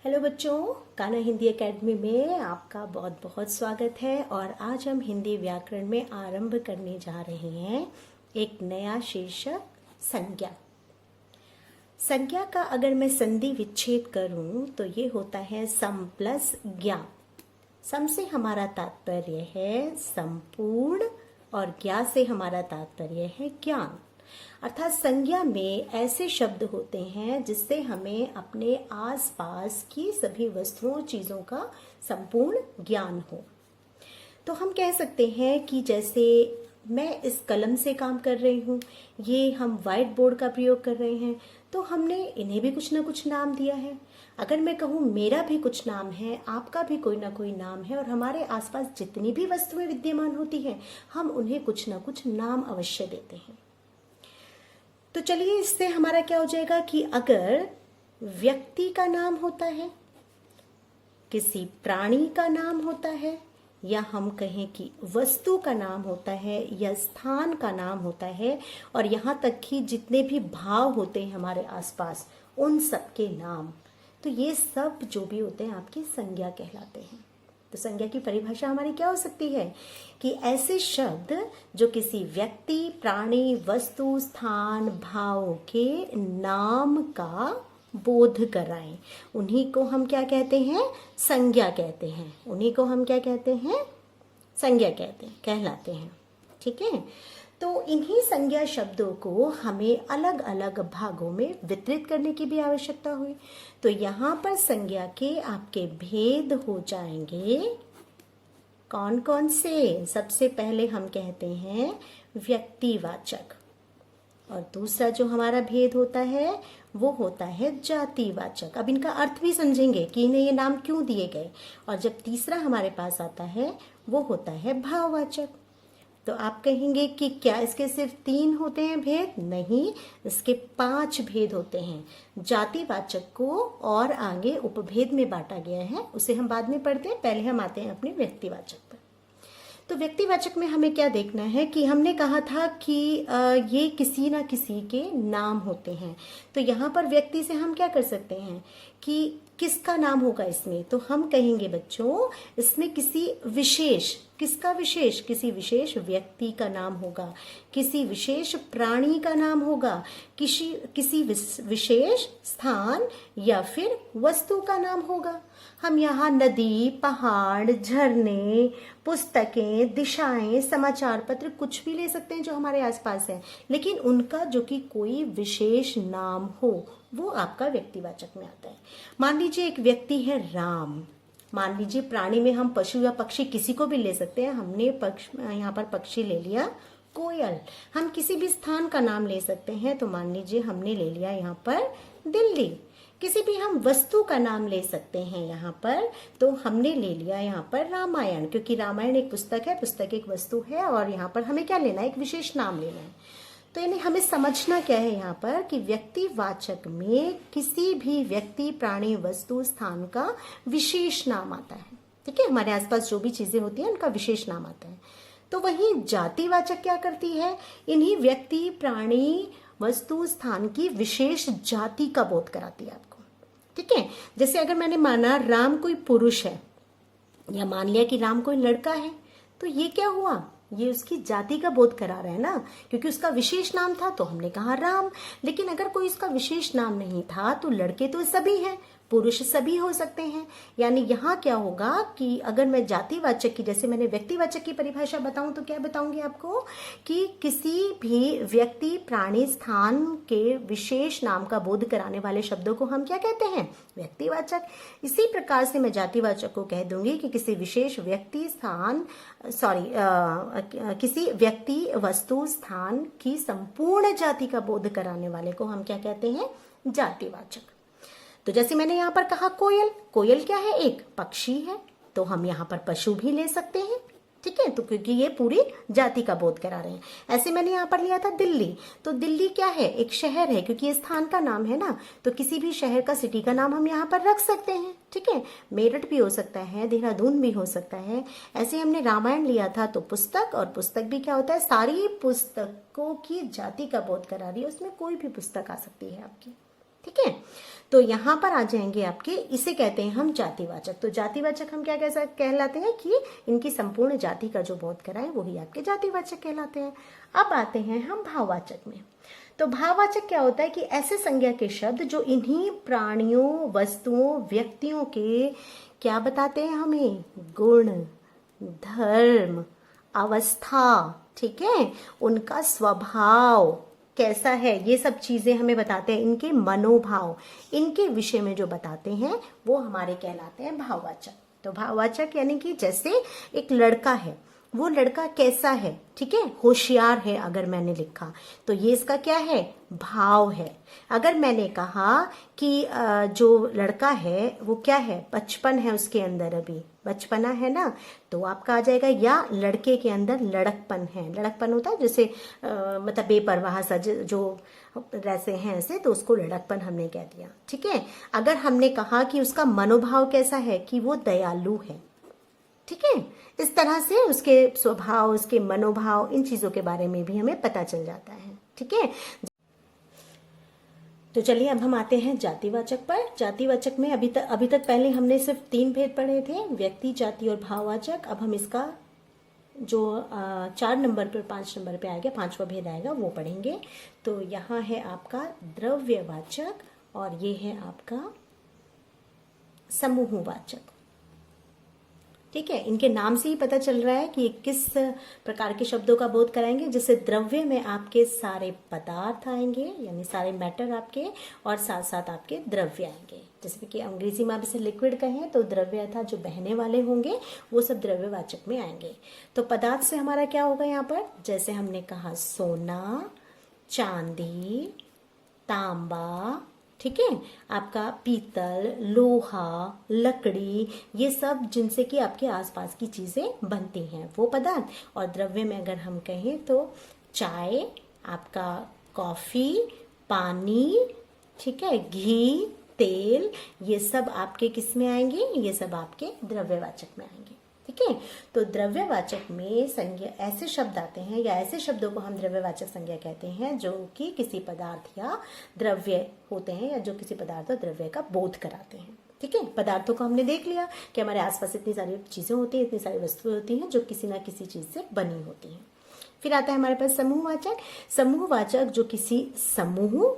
Hello बच्चों, Kanha Hindi academy में आपका बहुत बहुत स्वागत है। और आज हम हिंदी व्याकरण में आरंभ करने जा रहे हैं एक नया शीर्षक संज्ञा। संज्ञा का अगर मैं संधि विच्छेद करूं तो ये होता है सम प्लस ज्ञा। सम से हमारा तात्पर्य है संपूर्ण और ज्ञा से हमारा तात्पर्य है ज्ञान। अर्थात संज्ञा में ऐसे शब्द होते हैं जिससे हमें अपने आसपास की सभी वस्तुओं चीजों का संपूर्ण ज्ञान हो। तो हम कह सकते हैं कि जैसे मैं इस कलम से काम कर रही हूँ, ये हम व्हाइट बोर्ड का प्रयोग कर रहे हैं, तो हमने इन्हें भी कुछ ना कुछ नाम दिया है। अगर मैं कहूँ मेरा भी कुछ नाम है, आपका भी कोई ना कोई नाम है, और हमारे आसपास जितनी भी वस्तुएं विद्यमान होती हैं हम उन्हें कुछ ना कुछ नाम अवश्य देते हैं। तो चलिए, इससे हमारा क्या हो जाएगा कि अगर व्यक्ति का नाम होता है, किसी प्राणी का नाम होता है, या हम कहें कि वस्तु का नाम होता है या स्थान का नाम होता है, और यहाँ तक कि जितने भी भाव होते हैं हमारे आसपास उन सब के नाम, तो ये सब जो भी होते हैं आपकी संज्ञा कहलाते हैं। तो संज्ञा की परिभाषा हमारी क्या हो सकती है कि ऐसे शब्द जो किसी व्यक्ति, प्राणी, वस्तु, स्थान, भाव के नाम का बोध कराएं, उन्हीं को हम क्या कहते हैं? संज्ञा कहते हैं। उन्हीं को हम क्या कहते हैं? संज्ञा कहते हैं, कहलाते हैं। ठीक है। तो इन्हीं संज्ञा शब्दों को हमें अलग अलग भागों में वितरित करने की भी आवश्यकता हुई। तो यहाँ पर संज्ञा के आपके भेद हो जाएंगे। कौन कौन से? सबसे पहले हम कहते हैं व्यक्तिवाचक, और दूसरा जो हमारा भेद होता है वो होता है जातिवाचक। अब इनका अर्थ भी समझेंगे कि इन्हें ये नाम क्यों दिए गए। और जब तीसरा हमारे पास आता है वो होता है भाववाचक। तो आप कहेंगे कि क्या इसके सिर्फ 3 होते हैं भेद? नहीं, इसके 5 भेद होते हैं। जातिवाचक को और आगे उपभेद में बांटा गया है, उसे हम बाद में पढ़ते हैं। पहले हम आते हैं अपने व्यक्तिवाचक पर। तो व्यक्तिवाचक में हमें क्या देखना है कि हमने कहा था कि ये किसी ना किसी के नाम होते हैं। तो यहाँ पर व्यक्ति से हम क्या कर सकते हैं कि किसका नाम होगा इसमें? तो हम कहेंगे बच्चों, इसमें किसी विशेष, किसका विशेष? किसी विशेष व्यक्ति का नाम होगा, किसी विशेष प्राणी का नाम होगा, किसी विशेष स्थान या फिर वस्तु का नाम होगा। हम यहाँ नदी, पहाड़, झरने, पुस्तकें, दिशाएं, समाचार पत्र कुछ भी ले सकते हैं जो हमारे आसपास है, लेकिन उनका जो कि कोई विशेष नाम हो वो आपका व्यक्तिवाचक में आता है। मान लीजिए एक व्यक्ति है राम। मान लीजिए प्राणी में हम पशु या पक्षी किसी को भी ले सकते हैं। हमने यहाँ पर पक्षी ले लिया कोयल। हम किसी भी स्थान का नाम ले सकते हैं। तो मान लीजिए हमने ले लिया यहाँ पर दिल्ली। किसी भी हम वस्तु का नाम ले सकते हैं यहाँ पर। तो हमने ले लिया यहाँ पर रामायण, क्योंकि रामायण एक पुस्तक है, पुस्तक एक वस्तु है, और यहाँ पर हमें क्या लेना है? एक विशेष नाम लेना है। तो यानी हमें समझना क्या है यहाँ पर कि व्यक्तिवाचक में किसी भी व्यक्ति, प्राणी, वस्तु, स्थान का विशेष नाम आता है। ठीक है, हमारे आसपास जो भी चीजें होती हैं उनका विशेष नाम आता है। तो वहीं जातिवाचक क्या करती है? इन्हीं व्यक्ति, प्राणी, वस्तु, स्थान की विशेष जाति का बोध कराती है आपको। ठीक है, जैसे अगर मैंने माना राम कोई पुरुष है, या मान लिया कि राम कोई लड़का है, तो ये क्या हुआ? ये उसकी जाति का बोध करा रहा है ना, क्योंकि उसका विशेष नाम था तो हमने कहा राम। लेकिन अगर कोई उसका विशेष नाम नहीं था तो लड़के तो सभी हैं, पुरुष सभी हो सकते हैं। यानी यहाँ क्या होगा कि अगर मैं जातिवाचक की, जैसे मैंने व्यक्तिवाचक की परिभाषा बताऊं तो क्या बताऊंगी आपको कि किसी भी व्यक्ति, प्राणी, स्थान के विशेष नाम का बोध कराने वाले शब्दों को हम क्या कहते हैं? व्यक्तिवाचक। इसी प्रकार से मैं जातिवाचक को कह दूंगी कि किसी विशेष व्यक्ति, किसी व्यक्ति, वस्तु, स्थान की संपूर्ण जाति का बोध कराने वाले को हम क्या कहते हैं? जातिवाचक। तो जैसे मैंने यहाँ पर कहा कोयल, कोयल क्या है? एक पक्षी है। तो हम यहाँ पर पशु भी ले सकते हैं। ठीक है, तो क्योंकि ये पूरी जाति का बोध करा रहे हैं। ऐसे मैंने यहाँ पर लिया था दिल्ली। तो दिल्ली क्या है? एक शहर है, क्योंकि ये स्थान का नाम है ना। तो किसी भी शहर का, सिटी का नाम हम यहाँ पर रख सकते हैं। ठीक है, मेरठ भी हो सकता है, देहरादून भी हो सकता है। ऐसे हमने रामायण लिया था तो पुस्तक, और पुस्तक भी क्या होता है? सारी पुस्तकों की जाति का बोध करा रही है, उसमें कोई भी पुस्तक आ सकती है आपकी। ठीक है। तो यहाँ पर आ जाएंगे आपके, इसे कहते हैं हम जातिवाचक। तो जातिवाचक हम क्या कहलाते हैं कि इनकी संपूर्ण जाति का जो बोध कराए वही आपके जातिवाचक कहलाते हैं। अब आते हैं हम भाववाचक में। तो भाववाचक क्या होता है कि ऐसे संज्ञा के शब्द जो इन्हीं प्राणियों, वस्तुओं, व्यक्तियों के क्या बताते हैं हमें, गुण, धर्म, अवस्था, ठीक है, उनका स्वभाव कैसा है, ये सब चीजें हमें बताते हैं, इनके मनोभाव, इनके विषय में जो बताते हैं वो हमारे कहलाते हैं भाववाचक। तो भाववाचक यानी कि जैसे एक लड़का है, वो लड़का कैसा है, ठीक है, होशियार है अगर मैंने लिखा तो ये इसका क्या है, भाव है। अगर मैंने कहा कि जो लड़का है वो क्या है, बचपन है उसके अंदर, अभी बचपना है ना, तो आपका आ जाएगा, या लड़के के अंदर लड़कपन है। लड़कपन होता है जैसे मतलब बेपरवाह सा जो रहते हैं ऐसे, तो उसको लड़कपन हमने कह दिया, ठीक है। अगर हमने कहा कि उसका मनोभाव कैसा है, कि वो दयालु है, ठीक है, इस तरह से उसके स्वभाव, उसके मनोभाव, इन चीजों के बारे में भी हमें पता चल जाता है, ठीक है। तो चलिए अब हम आते हैं जातिवाचक पर। जातिवाचक में अभी तक पहले हमने सिर्फ 3 भेद पढ़े थे, व्यक्ति, जाति और भाववाचक। अब हम इसका जो 4 नंबर पर 5 नंबर पे आएगा, 5वां भेद आएगा, वो पढ़ेंगे। तो यहाँ है आपका द्रव्यवाचक और ये है आपका समूहवाचक, ठीक है। इनके नाम से ही पता चल रहा है कि किस प्रकार के शब्दों का बोध कराएंगे। जैसे द्रव्य में आपके सारे पदार्थ आएंगे, यानी सारे मैटर आपके, और साथ साथ आपके द्रव्य आएंगे। जैसे कि अंग्रेजी में आप इसे लिक्विड कहें तो द्रव्य अर्थात जो बहने वाले होंगे वो सब द्रव्यवाचक में आएंगे। तो पदार्थ से हमारा क्या होगा यहाँ पर, जैसे हमने कहा सोना, चांदी, तांबा, ठीक है, आपका पीतल, लोहा, लकड़ी, ये सब जिनसे कि आपके आसपास की चीजें बनती हैं वो पदार्थ। और द्रव्य में अगर हम कहें तो चाय, आपका कॉफी, पानी, ठीक है, घी, तेल, ये सब आपके किस में आएंगे, ये सब आपके द्रव्यवाचक में आएंगे, ठीक है। तो द्रव्यवाचक में संज्ञा ऐसे शब्द आते हैं, या ऐसे शब्दों को हम द्रव्यवाचक संज्ञा कहते हैं जो कि किसी पदार्थ या द्रव्य होते हैं, या जो किसी पदार्थ और द्रव्य का बोध कराते हैं, ठीक है। पदार्थों को हमने देख लिया कि हमारे आसपास इतनी सारी चीजें होती हैं, इतनी सारी वस्तुएं होती हैं जो किसी ना किसी चीज से बनी होती हैं। फिर आता है हमारे पास समूहवाचक। समूहवाचक जो किसी समूह,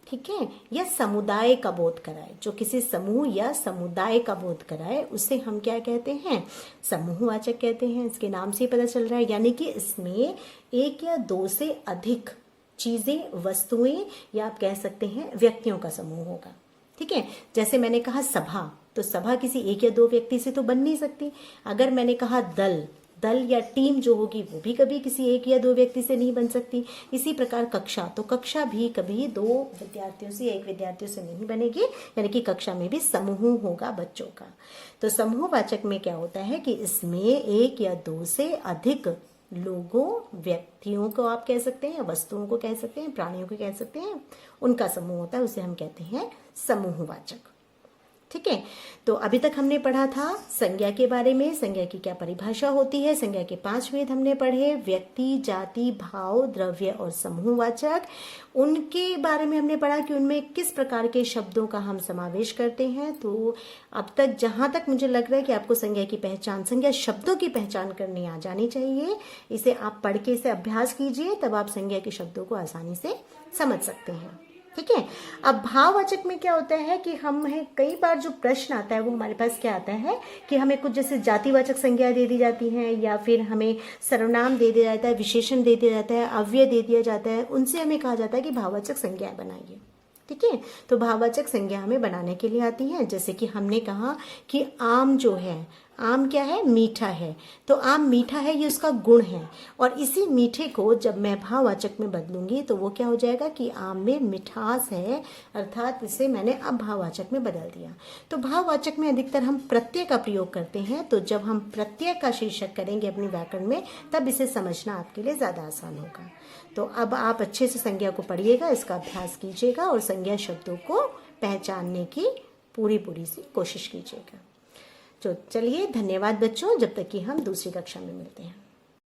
ठीक है, या समुदाय का बोध कराए, जो किसी समूह या समुदाय का बोध कराए, उसे हम क्या कहते हैं, समूहवाचक कहते हैं। इसके नाम से ही पता चल रहा है, यानी कि इसमें 1 या 2 से अधिक चीजें, वस्तुएं, या आप कह सकते हैं व्यक्तियों का समूह होगा, ठीक है। जैसे मैंने कहा सभा, तो सभा किसी 1 या 2 व्यक्ति से तो बन नहीं सकती। अगर मैंने कहा दल या टीम जो होगी वो भी कभी किसी 1 या 2 व्यक्ति से नहीं बन सकती। इसी प्रकार कक्षा, तो कक्षा भी कभी 2 विद्यार्थियों से, 1 विद्यार्थियों से नहीं बनेगी, यानी कि कक्षा में भी समूह होगा बच्चों का। तो समूहवाचक में क्या होता है कि इसमें 1 या 2 से अधिक लोगों, व्यक्तियों को आप कह सकते हैं, वस्तुओं को कह सकते हैं, प्राणियों को कह सकते हैं, उनका समूह होता है, उसे हम कहते हैं समूहवाचक, ठीक है। तो अभी तक हमने पढ़ा था संज्ञा के बारे में, संज्ञा की क्या परिभाषा होती है, संज्ञा के 5 भेद हमने पढ़े, व्यक्ति, जाति, भाव, द्रव्य और समूहवाचक। उनके बारे में हमने पढ़ा कि उनमें किस प्रकार के शब्दों का हम समावेश करते हैं। तो अब तक जहां तक मुझे लग रहा है कि आपको संज्ञा की पहचान, संज्ञा शब्दों की पहचान करनी आ जानी चाहिए। इसे आप पढ़ के इसे अभ्यास कीजिए, तब आप संज्ञा के शब्दों को आसानी से समझ सकते हैं, ठीक है। अब भाववाचक में क्या होता है कि हमें कई बार जो प्रश्न आता है वो हमारे पास क्या आता है कि हमें कुछ जैसे जातिवाचक संज्ञा दे दी जाती है, या फिर हमें सर्वनाम दे दिया जाता है, विशेषण दे दिया जाता है, अव्यय दे दिया जाता है, उनसे हमें कहा जाता है कि भाववाचक संज्ञा बनाइए, ठीक है। तो भाववाचक संज्ञा हमें बनाने के लिए आती है। जैसे कि हमने कहा कि आम जो है, आम क्या है, मीठा है, तो आम मीठा है, ये उसका गुण है। और इसी मीठे को जब मैं भाववाचक में बदलूंगी तो वो क्या हो जाएगा कि आम में मिठास है, अर्थात इसे मैंने अब भाववाचक में बदल दिया। तो भाववाचक में अधिकतर हम प्रत्यय का प्रयोग करते हैं, तो जब हम प्रत्यय का शीर्षक करेंगे अपने व्याकरण में, तब इसे समझना आपके लिए ज्यादा आसान होगा। तो अब आप अच्छे से संज्ञा को पढ़िएगा, इसका अभ्यास कीजिएगा और संज्ञा शब्दों को पहचानने की पूरी सी कोशिश कीजिएगा। तो चलिए, धन्यवाद बच्चों, जब तक कि हम दूसरी कक्षा में मिलते हैं।